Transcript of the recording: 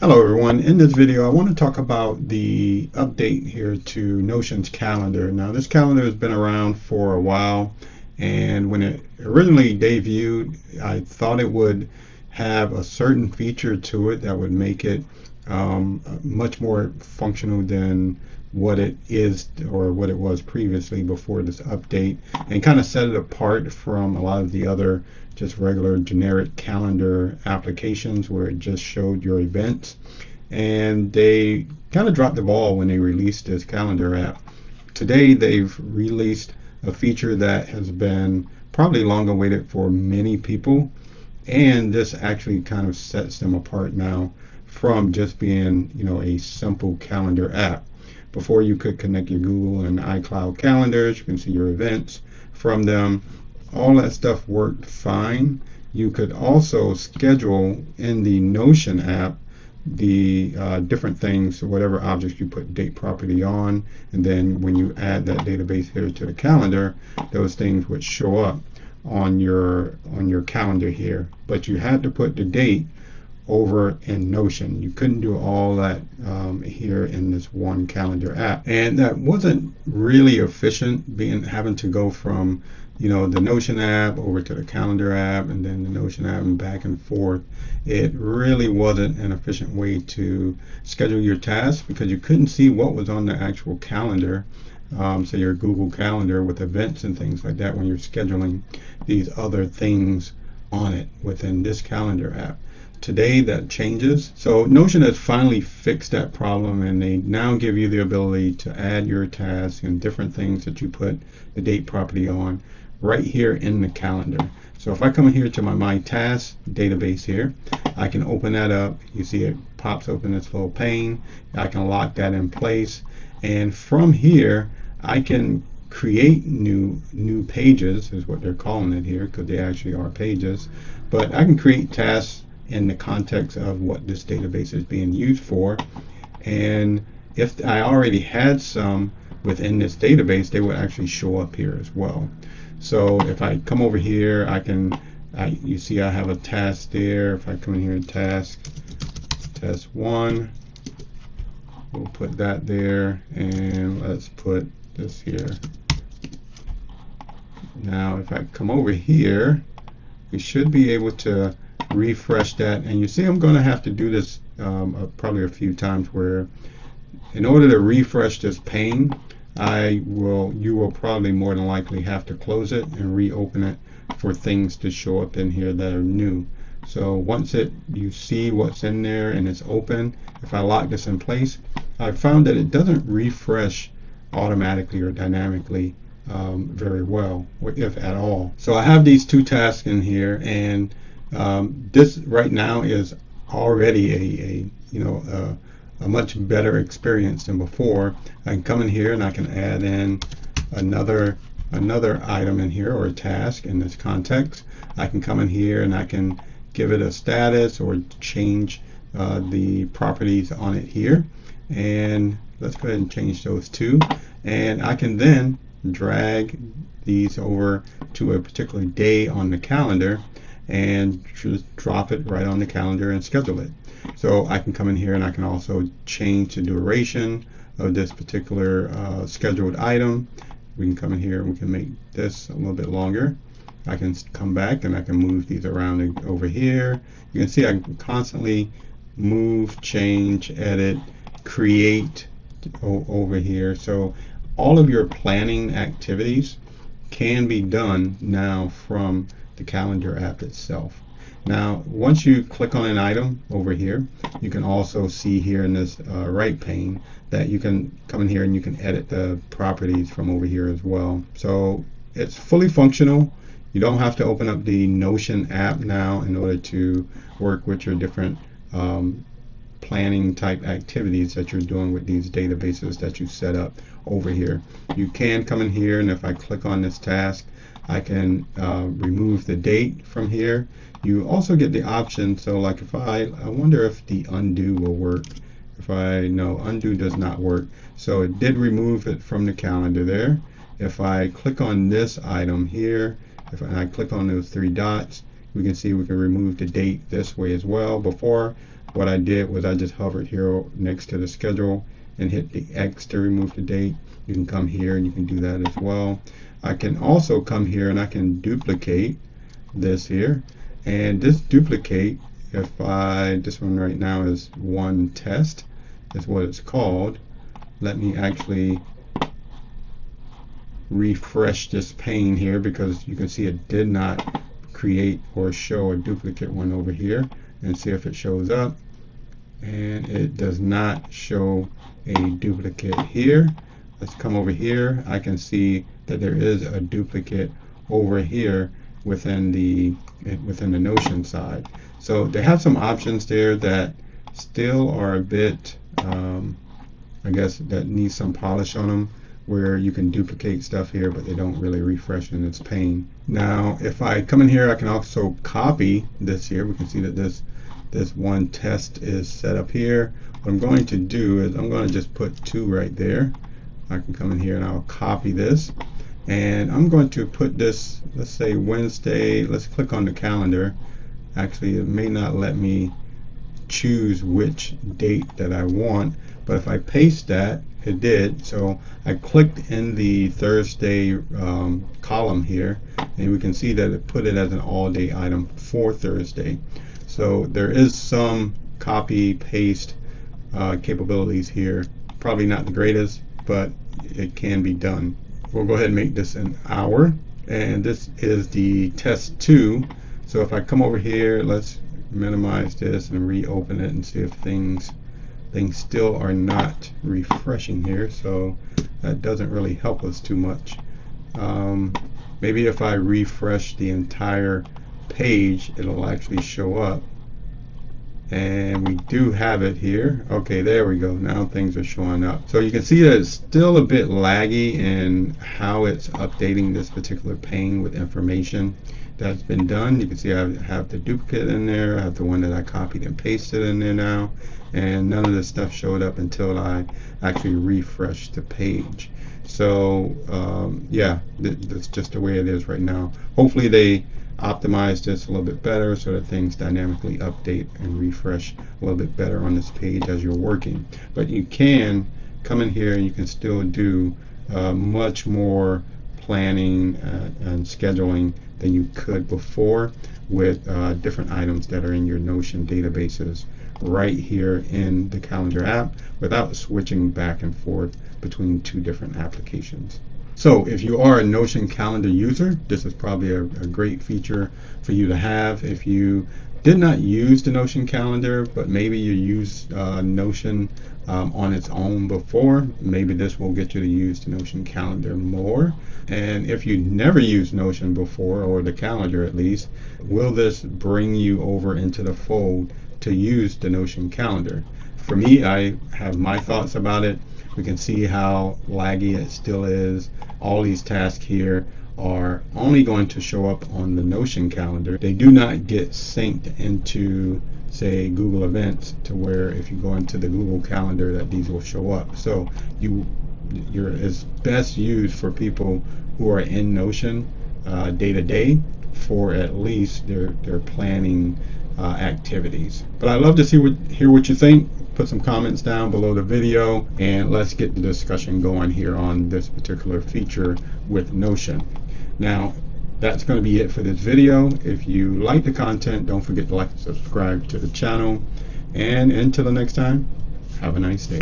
Hello everyone. In this video I want to talk about the update here to Notion's calendar. Now this calendar has been around for a while, and when it originally debuted I thought it would have a certain feature to it that would make it much more functional than what it is or what it was previously before this update, and kind of set it apart from a lot of the other just regular generic calendar applications where it just showed your events. And they kind of dropped the ball when they released this calendar app. Today they've released a feature that has been probably long awaited for many people, and this actually kind of sets them apart now from just being, a simple calendar app. Before, you could connect your Google and iCloud calendars, you can see your events from them. All that stuff worked fine. You could also schedule in the Notion app the different things, whatever objects you put date property on, and then when you add that database here to the calendar, those things would show up on your calendar here. But you had to put the date over in Notion. You couldn't do all that here in this one calendar app, and that wasn't really efficient, having to go from the Notion app over to the calendar app and then the Notion app and back and forth. It really wasn't an efficient way to schedule your tasks because you couldn't see what was on the actual calendar, so your Google Calendar with events and things like that, when you're scheduling these other things on it within this calendar app. Today that changes. So Notion has finally fixed that problem, and they now give you the ability to add your tasks and different things that you put the date property on right here in the calendar. So if I come here to my tasks database here, I can open that up. You see it pops open this little pane. I can lock that in place, and from here I can create new pages, is what they're calling it here, because they actually are pages. But I can create tasks in the context of what this database is being used for, and if I already had some within this database, they would actually show up here as well. So if I come over here, you see I have a task there. If I come in here and task 1, we'll put that there, and let's put this here. Now if I come over here, we should be able to refresh that, and you see I'm going to have to do this probably a few times, where in order to refresh this pane, you will probably more than likely have to close it and reopen it for things to show up in here that are new. So once you see what's in there and it's open, if I lock this in place, I found that it doesn't refresh automatically or dynamically very well, if at all. So I have these two tasks in here, and this right now is already a much better experience than before. I can come in here and I can add in another item in here, or a task in this context. I can come in here and I can give it a status or change the properties on it here, and let's go ahead and change those two, and I can then drag these over to a particular day on the calendar and just drop it right on the calendar and schedule it. So I can come in here and I can also change the duration of this particular scheduled item. We can come in here and we can make this a little bit longer. I can come back and I can move these around over here. You can see I can constantly move, change, edit, create over here. So all of your planning activities can be done now from the calendar app itself. Now once you click on an item over here, you can also see here in this right pane that you can come in here and you can edit the properties from over here as well. So it's fully functional. You don't have to open up the Notion app now in order to work with your different planning type activities that you're doing with these databases that you set up over here. You can come in here, and if I click on this task, I can remove the date from here. You also get the option, so like if I wonder if the undo will work. No, undo does not work. So it did remove it from the calendar there. If I click on this item here, if I click on those three dots, we can see we can remove the date this way as well. Before, what I did was I just hovered here next to the schedule and hit the X to remove the date. You can come here and you can do that as well. I can also come here and I can duplicate this here, and this duplicate, if this one right now is one test, is what it's called. Let me actually refresh this pane here, because you can see it did not create or show a duplicate one over here, and see if it shows up. And it does not show a duplicate here. Let's come over here. I can see that there is a duplicate over here within the Notion side. So they have some options there that still are a bit, I guess, that need some polish on them, where you can duplicate stuff here, but they don't really refresh in its pane. Now, if I come in here, I can also copy this here. We can see that this one test is set up here. What I'm going to do is I'm going to just put 2 right there. I can come in here and I'll copy this, and I'm going to put this, let's say Wednesday. Let's click on the calendar. Actually, it may not let me choose which date that I want, but if I paste that, it did. So I clicked in the Thursday column here, and we can see that it put it as an all day item for Thursday. So there is some copy paste capabilities here. Probably not the greatest, but it can be done. We'll go ahead and make this an hour, and this is the test 2. So if I come over here, let's minimize this and reopen it and see if things still are not refreshing here. So that doesn't really help us too much. Maybe if I refresh the entire page, it'll actually show up. And we do have it here. Okay, there we go. Now things are showing up. So you can see that it's still a bit laggy in how it's updating this particular pane with information that's been done. You can see I have the duplicate in there. I have the one that I copied and pasted in there now. And none of this stuff showed up until I actually refreshed the page. So yeah, that's just the way it is right now. Hopefully they optimize this a little bit better so that things dynamically update and refresh a little bit better on this page as you're working. But you can come in here and you can still do much more planning and scheduling than you could before with different items that are in your Notion databases right here in the calendar app without switching back and forth between 2 different applications. So if you are a Notion calendar user, this is probably a great feature for you to have. If you did not use the Notion calendar, but maybe you use Notion on its own before, maybe this will get you to use the Notion calendar more. And if you never used Notion before, or the calendar at least, will this bring you over into the fold to use the Notion calendar? For me, I have my thoughts about it. We can see how laggy it still is. All these tasks here are only going to show up on the Notion calendar. They do not get synced into, say, Google Events, to where if you go into the Google Calendar that these will show up. So it's best used for people who are in Notion day to day for at least their planning activities. But I'd love to hear what you think. Put some comments down below the video, and let's get the discussion going here on this particular feature with Notion. Now, that's going to be it for this video. If you like the content, don't forget to like and subscribe to the channel. And until the next time, have a nice day.